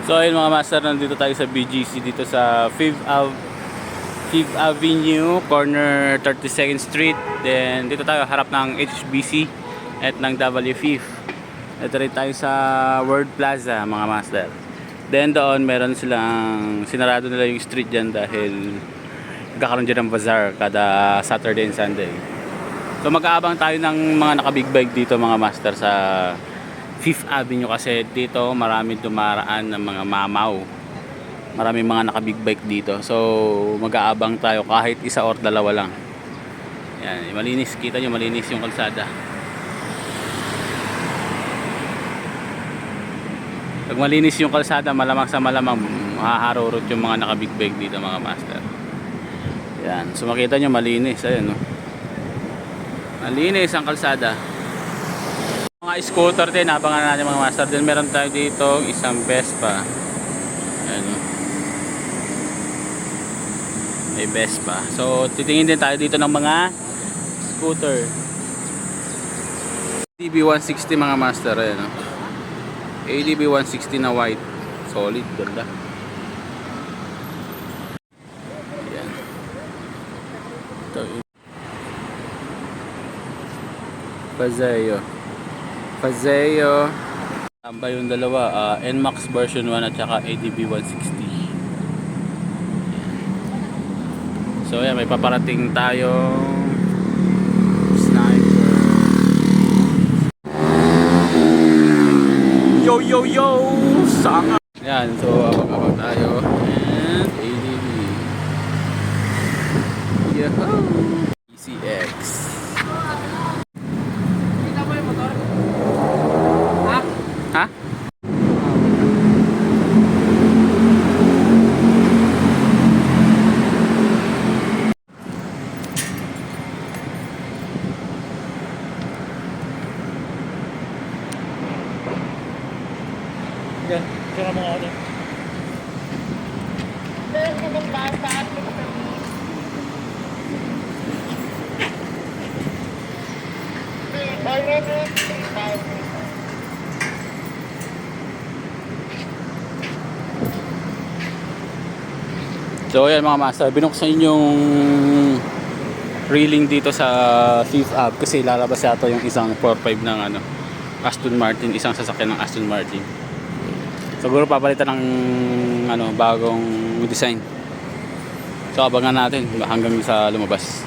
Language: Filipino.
So ayun mga master, nandito tayo sa BGC dito sa 5th Avenue, corner 32nd Street. Then dito tayo harap ng HSBC at ng W5. Dito rin tayo sa World Plaza mga master. Then doon meron silang sinarado nila yung street dyan dahil nagkakaroon dyan ng bazaar kada Saturday and Sunday. So mag-aabang tayo ng mga naka-big bike dito mga master sa 5th Avenue kasi dito marami dumaraan ng mga mamaw. Marami mga naka-big bike dito. So mag-aabang tayo kahit isa or dalawa lang. Yan, malinis. Kita nyo malinis yung kalsada. Pag malinis yung kalsada, malamang sa malamang haharurot yung mga naka-big bike dito mga master. Yan, so makita nyo malinis. Ayan, no? Malinis ang kalsada. Mga scooter din, abangan natin mga master. Din meron tayo dito isang Vespa. Ayan, no? May Vespa. So titingin din tayo dito ng mga scooter. ADB 160 mga master. Ayan, no? ADB 160 na white. Solid, ganda. Ayan. Ito. Paseo. Tamba yung dalawa, NMAX version 1 at saka ADB 160. So ayan, may paparating tayong sniper. Yo! Sanga! Ayan, so abang-abang tayo. And ADB. Yahoo! ECX. Ha? Yan, tsaka mga ano. So ayan mga master, binuksan yung railing dito sa 5th Ave kasi lalabas yata yung isang 4.5 ng ano, Aston Martin, isang sasakyan ng Aston Martin. Siguro papalitan ng ano, bagong design. So abangan natin hanggang sa lumabas.